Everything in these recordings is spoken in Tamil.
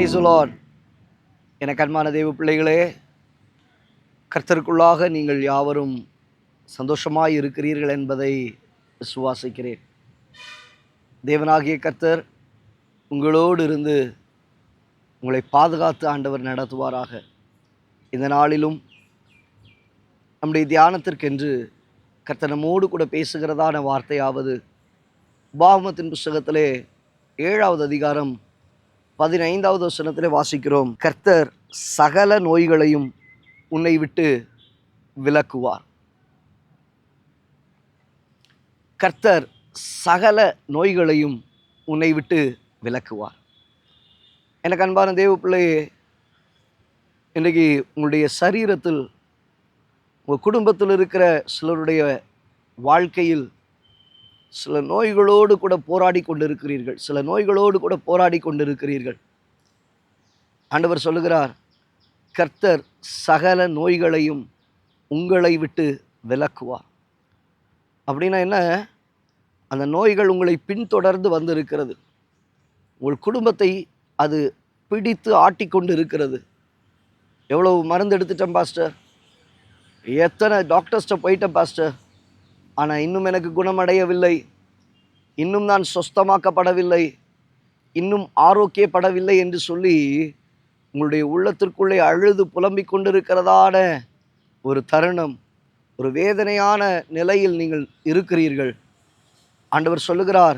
Praise the Lord. எனக்கு அன்பான தேவ பிள்ளைகளே, கர்த்தருக்குள்ளாக நீங்கள் யாவரும் சந்தோஷமாய் இருக்கிறீர்கள் என்பதை விசுவாசிக்கிறேன். தேவனாகிய கர்த்தர் உங்களோடு இருந்து உங்களை பாதுகாத்து ஆண்டவர் நடத்துவாராக. இந்த நாளிலும் நம்முடைய தியானத்திற்கென்று கர்த்தர் நம்மோடு கூட பேசுகிறதான வார்த்தையாவது உபாகமத்தின் புஸ்தகத்திலே 7வது அதிகாரம் 15வது வசனத்திலே வாசிக்கிறோம். கர்த்தர் சகல நோய்களையும் உன்னை விட்டு விலக்குவார். கர்த்தர் சகல நோய்களையும் உன்னை விட்டு விலக்குவார். எனக்கு அன்பான தேவ பிள்ளையே, இன்றைக்கு உங்களுடைய சரீரத்தில், உங்கள் குடும்பத்தில் இருக்கிற சிலருடைய வாழ்க்கையில் சில நோய்களோடு கூட போராடி கொண்டிருக்கிறீர்கள். சில நோய்களோடு கூட போராடி கொண்டிருக்கிறீர்கள். ஆண்டவர் சொல்லுகிறார், கர்த்தர் சகல நோய்களையும் உங்களை விட்டு விலக்குவார். அப்படின்னா என்ன? அந்த நோய்கள் உங்களை பின்தொடர்ந்து வந்திருக்கிறது. உங்கள் குடும்பத்தை அது பிடித்து ஆட்டிக்கொண்டு இருக்கிறது. எவ்வளவு மருந்து எடுத்துட்டேன் பாஸ்டர், எத்தனை டாக்டர்ஸ்ட்ட போயிட்டேன் பாஸ்டர், ஆனால் இன்னும் எனக்கு குணமடையவில்லை, இன்னும் நான் சொஸ்தமாக்கப்படவில்லை, இன்னும் ஆரோக்கியப்படவில்லை என்று சொல்லி உங்களுடைய உள்ளத்திற்குள்ளே அழுது புலம்பிக் கொண்டிருக்கிறதான ஒரு தருணம், ஒரு வேதனையான நிலையில் நீங்கள் இருக்கிறீர்கள். ஆண்டவர் சொல்லுகிறார்,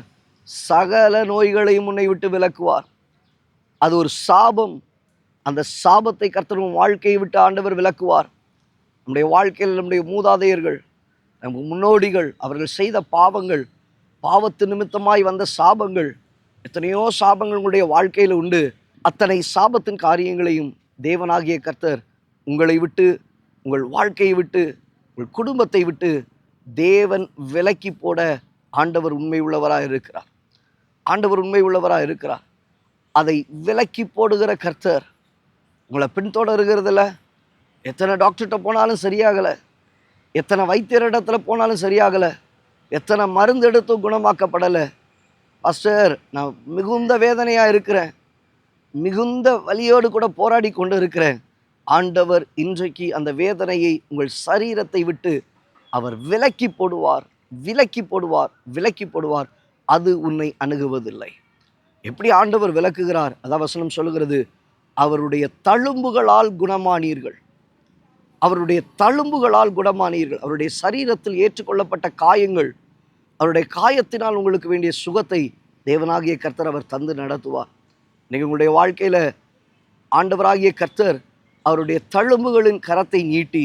சகல நோய்களையும் உன்னை விட்டு விலக்குவார். அது ஒரு சாபம். அந்த சாபத்தை கர்த்தர் வாழ்க்கையை விட்டு ஆண்டவர் விலக்குவார். நம்முடைய வாழ்க்கையில் நம்முடைய மூதாதையர்கள், நம்ம முன்னோடிகள், அவர்கள் செய்த பாவங்கள், பாவத்து நிமித்தமாய் வந்த சாபங்கள், எத்தனையோ சாபங்கள் உங்களுடைய வாழ்க்கையில் உண்டு. அத்தனை சாபத்தின் காரியங்களையும் தேவனாகிய கர்த்தர் உங்களை விட்டு, உங்கள் வாழ்க்கையை விட்டு, உங்கள் குடும்பத்தை விட்டு தேவன் விலக்கி போட ஆண்டவர் உண்மை உள்ளவராக இருக்கிறார். ஆண்டவர் உண்மை உள்ளவராக இருக்கிறார். அதை விலக்கி போடுகிற கர்த்தர் உங்களை பின்தொடருகிறதில்ல. எத்தனை டாக்டர்கிட்ட போனாலும் சரியாகலை, எத்தனை வைத்தியரிடத்துல போனாலும் சரியாகலை, எத்தனை மருந்து எடுத்தும் குணமாக்கப்படலை. பாஸ்டர், நான் மிகுந்த வேதனையாக இருக்கிறேன், மிகுந்த வலியோடு கூட போராடி கொண்டு இருக்கிறேன். ஆண்டவர் இன்றைக்கு அந்த வேதனையை உங்கள் சரீரத்தை விட்டு அவர் விலக்கி போடுவார், விலக்கி போடுவார், விலக்கி போடுவார். அது உன்னை அணுகுவதில்லை. எப்படி ஆண்டவர் விலக்குகிறார்? அதான் வசனம் சொல்லுகிறது, அவருடைய தழும்புகளால் குணமானீர்கள். அவருடைய தழும்புகளால் குணமானீர்கள். அவருடைய சரீரத்தில் ஏற்றுக்கொள்ளப்பட்ட காயங்கள், அவருடைய காயத்தினால் உங்களுக்கு வேண்டிய சுகத்தை தேவனாகிய கர்த்தர் அவர் தந்து நடத்துவார். நீங்கள் உங்களுடைய வாழ்க்கையில் ஆண்டவராகிய கர்த்தர் அவருடைய தழும்புகளின் கரத்தை நீட்டி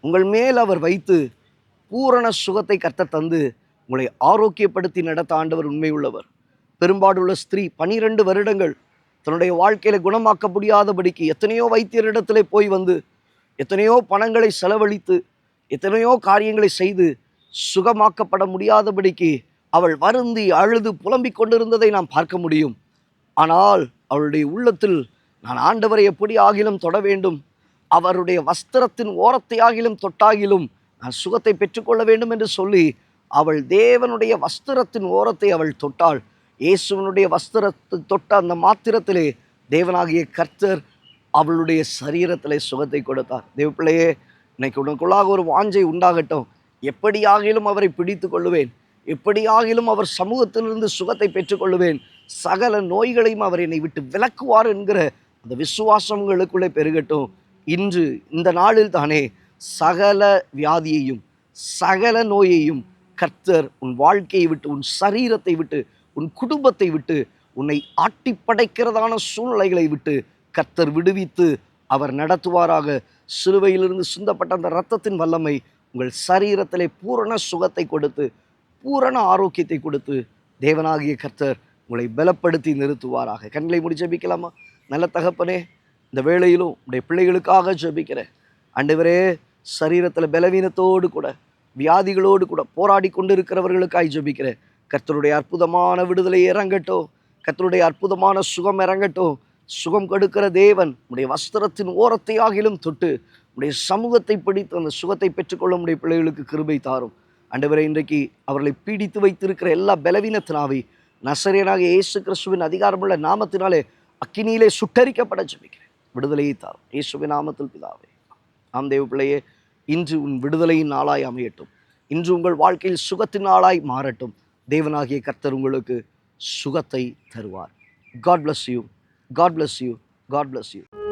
உங்கள் மேல் அவர் வைத்து பூரண சுகத்தை கர்த்தர் தந்து உங்களை ஆரோக்கியப்படுத்தி நடத்த ஆண்டவர் உண்மை உள்ளவர். பெரும்பாடுள்ள ஸ்திரீ 12 வருடங்கள் தன்னுடைய வாழ்க்கையில் குணமாக்க முடியாதபடிக்கு எத்தனையோ வைத்தியரிடத்திலே போய் வந்து, எத்தனையோ பணங்களை செலவழித்து, எத்தனையோ காரியங்களை செய்து சுகமாக்கப்பட முடியாதபடிக்கு அவள் வருந்தி அழுது புலம்பிக் கொண்டிருந்ததை நாம் பார்க்க முடியும். ஆனால் அவளுடைய உள்ளத்தில், நான் ஆண்டவரை எப்படி ஆகிலும் தொட வேண்டும், அவருடைய வஸ்திரத்தின் ஓரத்தை ஆகிலும் தொட்டாகிலும் நான் சுகத்தை பெற்றுக்கொள்ள வேண்டும் என்று சொல்லி அவள் தேவனுடைய வஸ்திரத்தின் ஓரத்தை அவள் தொட்டாள். இயேசுவனுடைய வஸ்திரத்தை தொட்ட அந்த மாத்திரத்திலே தேவனாகிய கர்த்தர் அவளுடைய சரீரத்திலே சுகத்தை கொடுத்தார். தேவப்பிள்ளையே, இன்னைக்கு உனக்குள்ளாக ஒரு வாஞ்சை உண்டாகட்டும். எப்படியாகிலும் அவரை பிடித்து கொள்ளுவேன், எப்படியாகிலும் அவர் சமூகத்திலிருந்து சுகத்தை பெற்றுக்கொள்ளுவேன், சகல நோய்களையும் அவர் என்னை விட்டு விலக்குவார் என்கிற அந்த விசுவாசம் உங்களுக்குள்ளே பெருகட்டும். இன்று இந்த நாளில் தானே சகல வியாதியையும் சகல நோயையும் கர்த்தர் உன் வாழ்க்கையை விட்டு, உன் சரீரத்தை விட்டு, உன் குடும்பத்தை விட்டு, உன்னை ஆட்டி படைக்கிறதான சூழ்நிலைகளை விட்டு கர்த்தர் விடுவித்து அவர் நடத்துவாராக. சிலுவையிலிருந்து சிந்தப்பட்ட அந்த இரத்தத்தின் வல்லமை உங்கள் சரீரத்திலே பூரண சுகத்தை கொடுத்து, பூரண ஆரோக்கியத்தை கொடுத்து தேவனாகிய கர்த்தர் உங்களை பலப்படுத்தி நிறுத்துவாராக. கண்களை மூடி ஜெபிக்கலாமா? நல்ல தகப்பனே, இந்த வேளையிலும் உடைய பிள்ளைகளுக்காக ஜெபிக்கிறேன். ஆண்டவரே, சரீரத்தில் பலவீனத்தோடு கூட, வியாதிகளோடு கூட போராடி கொண்டு இருக்கிறவர்களுக்காய் ஜெபிக்கிறேன். கர்த்தருடைய அற்புதமான விடுதலை இறங்கட்டும், கர்த்தருடைய அற்புதமான சுகம் இறங்கட்டும். சுகம் கொடுக்கிற தேவன் உடைய வஸ்திரத்தின் ஓரத்தை ஆகிலும் தொட்டு உடைய சமூகத்தை பிடித்து அந்த சுகத்தை பெற்றுக்கொள்ள உடைய பிள்ளைகளுக்கு கிருபை தாரும். ஆண்டவரே, இன்றைக்கு அவர்களை பீடித்து வைத்திருக்கிற எல்லா பலவீனத்தினாவை நசரேயனாகிய இயேசு கிறிஸ்துவின் அதிகாரமுள்ள நாமத்தினாலே அக்கினியிலே சுட்டரிக்கப்பட ஜெபிக்கிறேன். விடுதலையை தாரும் இயேசுவின் நாமத்தில் பிதாவே. ஆம் தேவ பிள்ளையே, இன்று உன் விடுதலையின் நாளாய் அமையட்டும். இன்று உங்கள் வாழ்க்கையில் சுகத்தின் நாளாய் மாறட்டும். தேவனாகிய கர்த்தர் உங்களுக்கு சுகத்தை தருவார். God bless you. God bless you. God bless you.